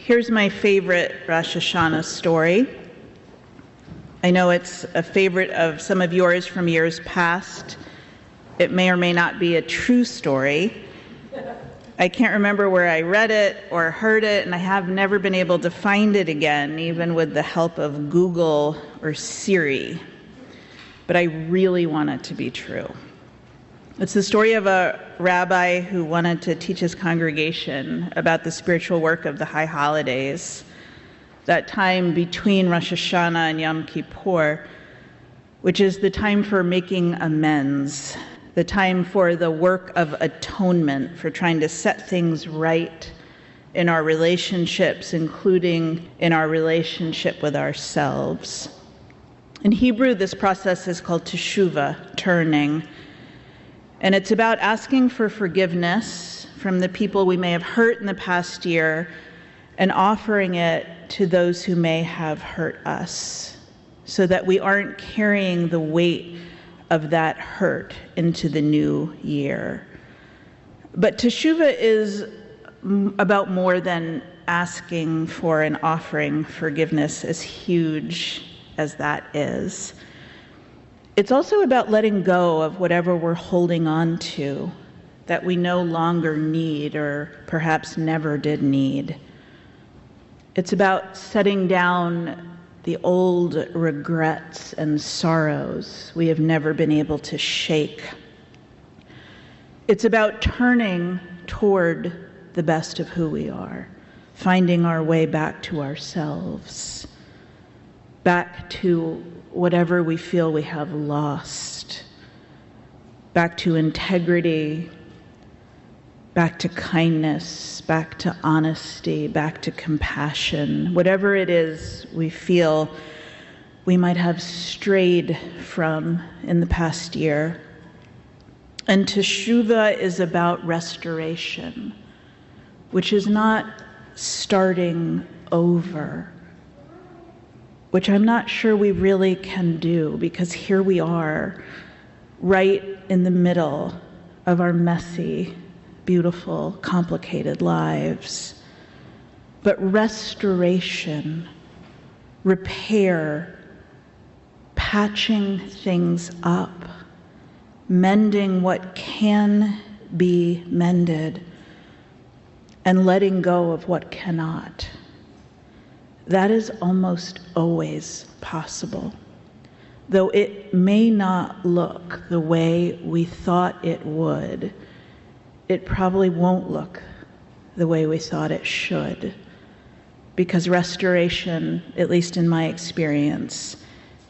Here's my favorite Rosh Hashanah story. I know it's a favorite of some of yours from years past. It may or may not be a true story. I can't remember where I read it or heard it, and I have never been able to find it again, even with the help of Google or Siri. But I really want it to be true. It's the story of a rabbi who wanted to teach his congregation about the spiritual work of the high holidays, that time between Rosh Hashanah and Yom Kippur, which is the time for making amends, the time for the work of atonement, for trying to set things right in our relationships, including in our relationship with ourselves. In Hebrew, this process is called teshuvah, turning. And it's about asking for forgiveness from the people we may have hurt in the past year and offering it to those who may have hurt us so that we aren't carrying the weight of that hurt into the new year. But teshuvah is about more than asking for and offering forgiveness, as huge as that is. It's also about letting go of whatever we're holding on to that we no longer need or perhaps never did need. It's about setting down the old regrets and sorrows we have never been able to shake. It's about turning toward the best of who we are, finding our way back to ourselves, back to whatever we feel we have lost, back to integrity, back to kindness, back to honesty, back to compassion, whatever it is we feel we might have strayed from in the past year. And teshuvah is about restoration, which is not starting over, which I'm not sure we really can do, because here we are, right in the middle of our messy, beautiful, complicated lives. But restoration, repair, patching things up, mending what can be mended, and letting go of what cannot. That is almost always possible. Though it may not look the way we thought it would, it probably won't look the way we thought it should. Because restoration, at least in my experience,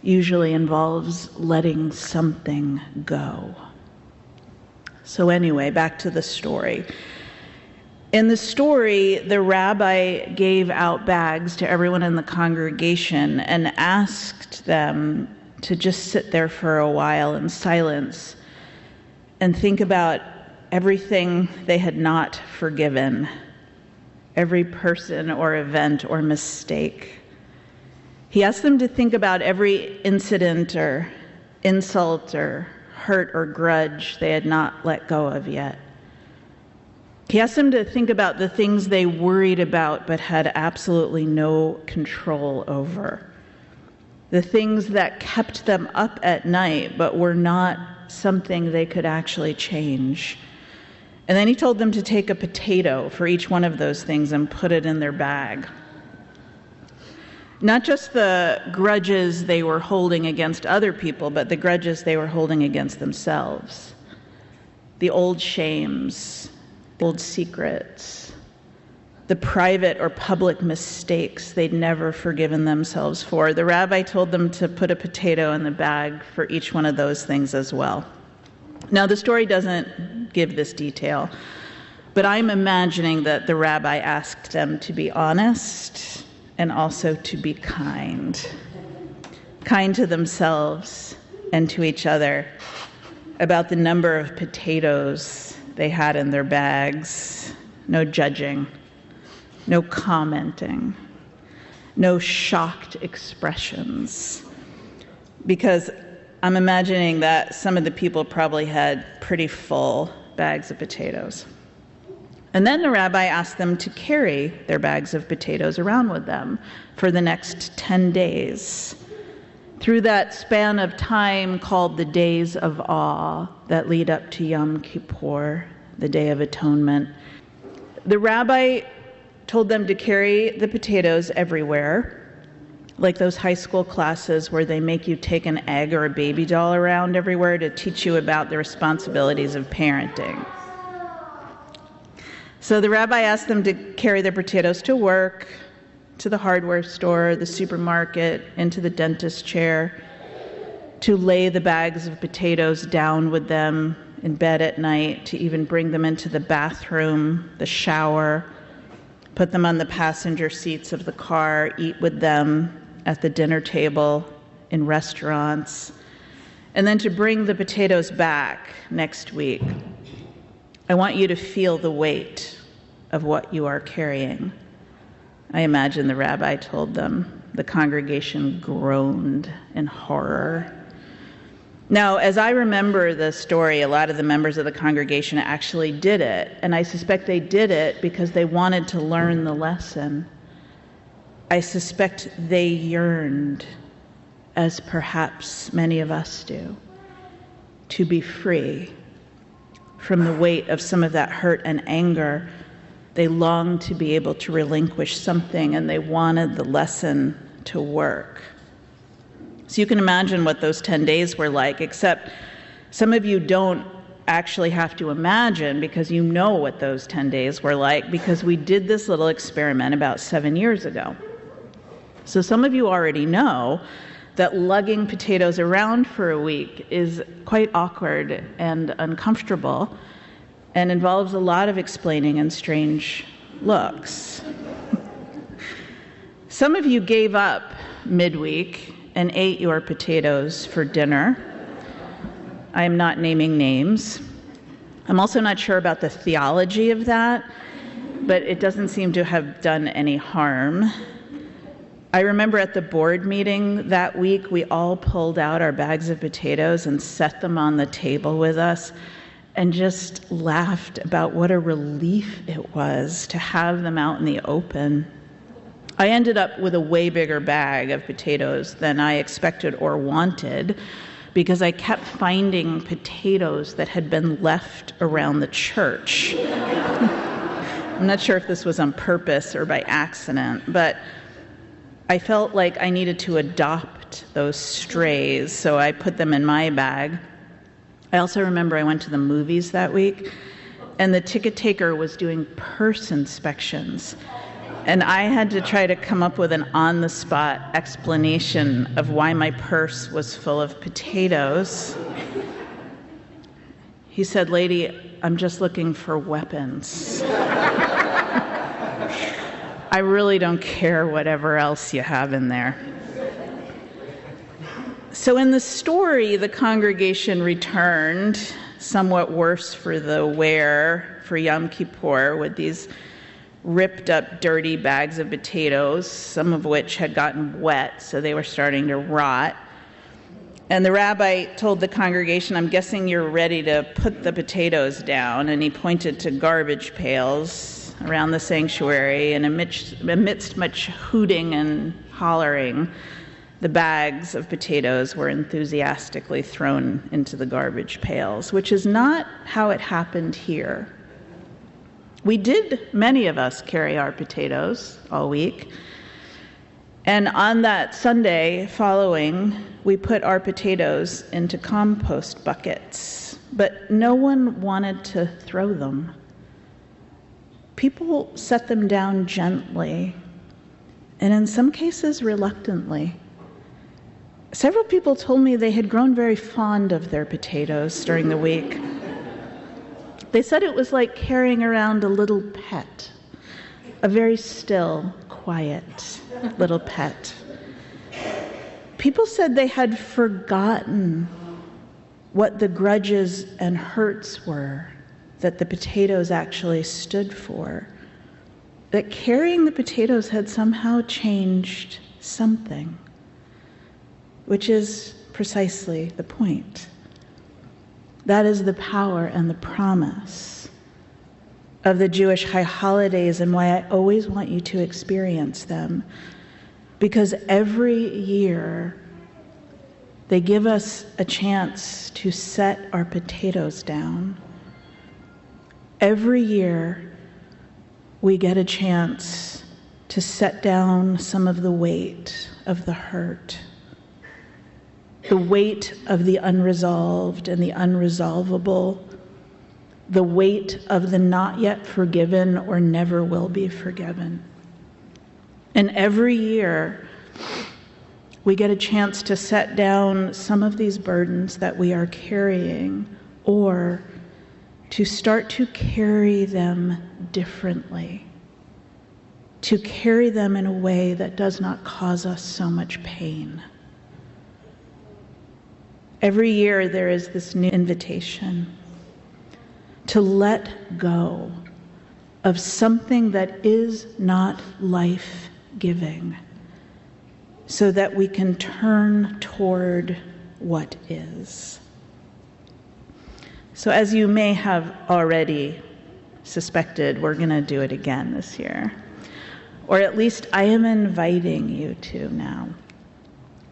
usually involves letting something go. So anyway, back to the story. In the story, the rabbi gave out bags to everyone in the congregation and asked them to just sit there for a while in silence and think about everything they had not forgiven, every person or event or mistake. He asked them to think about every incident or insult or hurt or grudge they had not let go of yet. He asked them to think about the things they worried about but had absolutely no control over. The things that kept them up at night but were not something they could actually change. And then he told them to take a potato for each one of those things and put it in their bag. Not just the grudges they were holding against other people, but the grudges they were holding against themselves. The old shames, old secrets, the private or public mistakes they'd never forgiven themselves for. The rabbi told them to put a potato in the bag for each one of those things as well. Now, the story doesn't give this detail, but I'm imagining that the rabbi asked them to be honest and also to be kind to themselves and to each other about the number of potatoes they had in their bags. No judging, no commenting, no shocked expressions. Because I'm imagining that some of the people probably had pretty full bags of potatoes. And then the rabbi asked them to carry their bags of potatoes around with them for the next 10 days. Through that span of time called the days of awe that lead up to Yom Kippur, the Day of Atonement, the rabbi told them to carry the potatoes everywhere, like those high school classes where they make you take an egg or a baby doll around everywhere to teach you about the responsibilities of parenting. So the rabbi asked them to carry their potatoes to work, to the hardware store, the supermarket, into the dentist's chair, to lay the bags of potatoes down with them in bed at night, to even bring them into the bathroom, the shower, put them on the passenger seats of the car, eat with them at the dinner table, in restaurants, and then to bring the potatoes back next week. I want you to feel the weight of what you are carrying. I imagine the rabbi told them. The congregation groaned in horror. Now, as I remember the story, a lot of the members of the congregation actually did it, and I suspect they did it because they wanted to learn the lesson. I suspect they yearned, as perhaps many of us do, to be free from the weight of some of that hurt and anger. They longed to be able to relinquish something, and they wanted the lesson to work. So you can imagine what those 10 days were like, except some of you don't actually have to imagine because you know what those 10 days were like because we did this little experiment about 7 years ago. So some of you already know that lugging potatoes around for a week is quite awkward and uncomfortable and involves a lot of explaining and strange looks. Some of you gave up midweek and ate your potatoes for dinner. I am not naming names. I'm also not sure about the theology of that, but it doesn't seem to have done any harm. I remember at the board meeting that week, we all pulled out our bags of potatoes and set them on the table with us and just laughed about what a relief it was to have them out in the open. I ended up with a way bigger bag of potatoes than I expected or wanted because I kept finding potatoes that had been left around the church. I'm not sure if this was on purpose or by accident, but I felt like I needed to adopt those strays, so I put them in my bag. I also remember I went to the movies that week, and the ticket taker was doing purse inspections. And I had to try to come up with an on-the-spot explanation of why my purse was full of potatoes. He said, "Lady, I'm just looking for weapons. I really don't care whatever else you have in there." So in the story, the congregation returned, somewhat worse for the wear, for Yom Kippur, with these ripped up, dirty bags of potatoes, some of which had gotten wet, so they were starting to rot. And the rabbi told the congregation, "I'm guessing you're ready to put the potatoes down," and he pointed to garbage pails around the sanctuary, and amidst much hooting and hollering, the bags of potatoes were enthusiastically thrown into the garbage pails, which is not how it happened here. We did, many of us, carry our potatoes all week. And on that Sunday following, we put our potatoes into compost buckets, but no one wanted to throw them. People set them down gently, and in some cases reluctantly. Several people told me they had grown very fond of their potatoes during the week. They said it was like carrying around a little pet, a very still, quiet little pet. People said they had forgotten what the grudges and hurts were that the potatoes actually stood for, that carrying the potatoes had somehow changed something, which is precisely the point. That is the power and the promise of the Jewish high holidays and why I always want you to experience them. Because every year, they give us a chance to set our potatoes down. Every year, we get a chance to set down some of the weight of the hurt, the weight of the unresolved and the unresolvable, the weight of the not yet forgiven or never will be forgiven. And every year, we get a chance to set down some of these burdens that we are carrying, or to start to carry them differently, to carry them in a way that does not cause us so much pain. Every year there is this new invitation to let go of something that is not life-giving, so that we can turn toward what is. So as you may have already suspected, we're going to do it again this year. Or at least I am inviting you to now.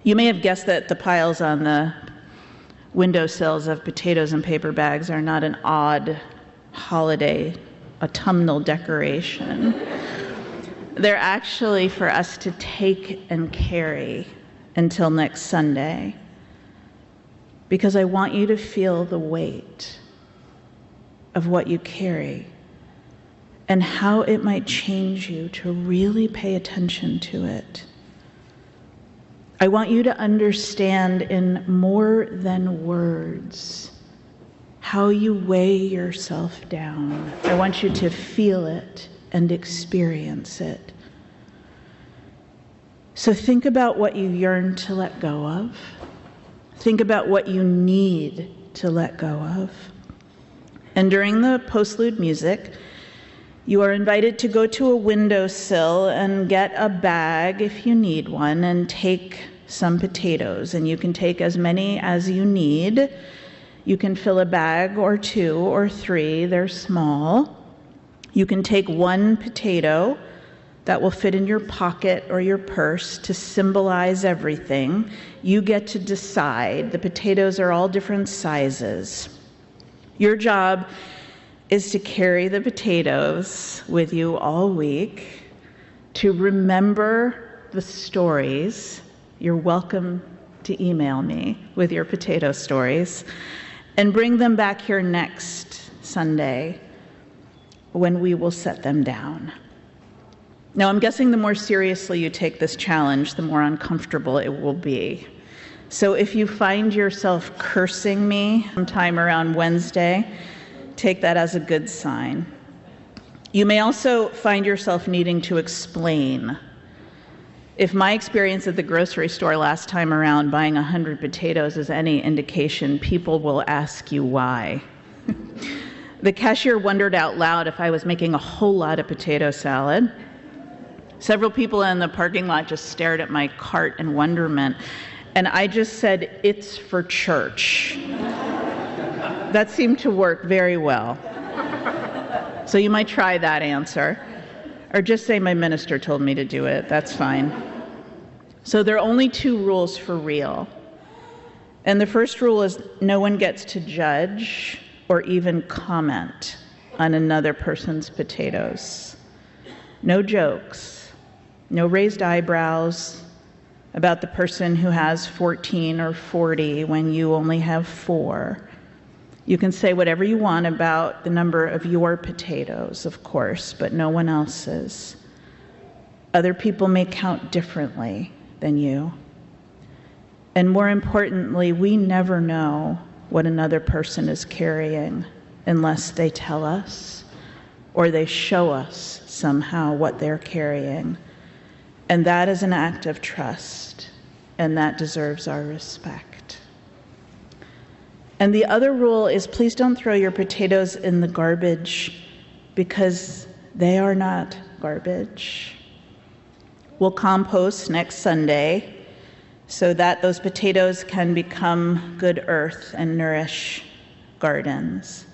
You may have guessed that the piles on the windowsills of potatoes and paper bags are not an odd holiday autumnal decoration. They're actually for us to take and carry until next Sunday, because I want you to feel the weight of what you carry and how it might change you to really pay attention to it. I want you to understand in more than words how you weigh yourself down. I want you to feel it and experience it. So think about what you yearn to let go of. Think about what you need to let go of. And during the postlude music, you are invited to go to a windowsill and get a bag if you need one and take some potatoes. And you can take as many as you need. You can fill a bag or 2 or 3, they're small. You can take one potato that will fit in your pocket or your purse to symbolize everything. You get to decide. The potatoes are all different sizes. Your job is to carry the potatoes with you all week, to remember the stories. You're welcome to email me with your potato stories, and bring them back here next Sunday when we will set them down. Now, I'm guessing the more seriously you take this challenge, the more uncomfortable it will be. So if you find yourself cursing me sometime around Wednesday, take that as a good sign. You may also find yourself needing to explain. If my experience at the grocery store last time around buying 100 potatoes is any indication, people will ask you why. The cashier wondered out loud if I was making a whole lot of potato salad. Several people in the parking lot just stared at my cart in wonderment, and I just said, "It's for church." That seemed to work very well. So you might try that answer, or just say my minister told me to do it. That's fine. So there are only 2 rules for real. And the first rule is no one gets to judge or even comment on another person's potatoes. No jokes. No raised eyebrows about the person who has 14 or 40 when you only have 4. You can say whatever you want about the number of your potatoes, of course, but no one else's. Other people may count differently than you. And more importantly, we never know what another person is carrying unless they tell us or they show us somehow what they're carrying. And that is an act of trust, and that deserves our respect. And the other rule is please don't throw your potatoes in the garbage, because they are not garbage. We'll compost next Sunday so that those potatoes can become good earth and nourish gardens.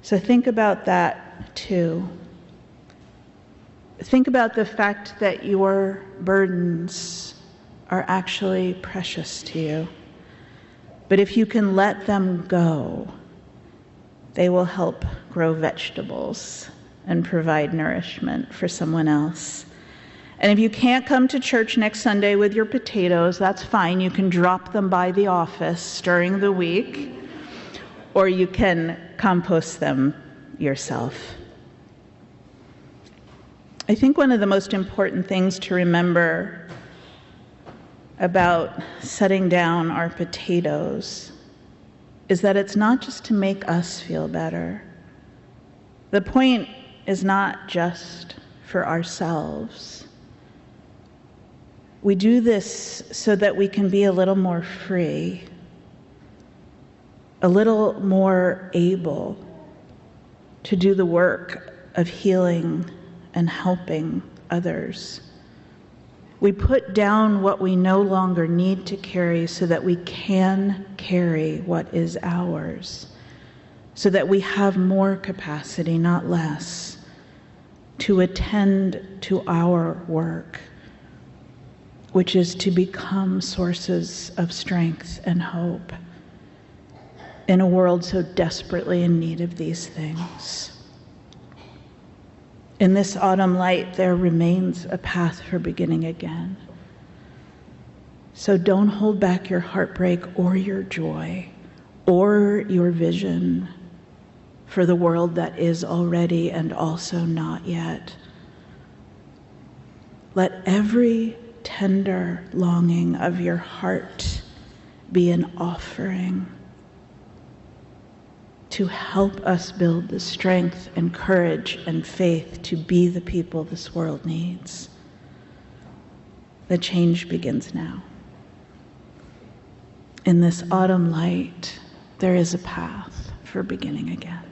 So think about that too. Think about the fact that your burdens are actually precious to you. But if you can let them go, they will help grow vegetables and provide nourishment for someone else. And if you can't come to church next Sunday with your potatoes, that's fine. You can drop them by the office during the week, or you can compost them yourself. I think one of the most important things to remember about setting down our potatoes is that it's not just to make us feel better. The point is not just for ourselves. We do this so that we can be a little more free, a little more able to do the work of healing and helping others. We put down what we no longer need to carry so that we can carry what is ours, so that we have more capacity, not less, to attend to our work, which is to become sources of strength and hope in a world so desperately in need of these things. In this autumn light, there remains a path for beginning again. So don't hold back your heartbreak or your joy or your vision for the world that is already and also not yet. Let every tender longing of your heart be an offering to help us build the strength and courage and faith to be the people this world needs. The change begins now. In this autumn light, there is a path for beginning again.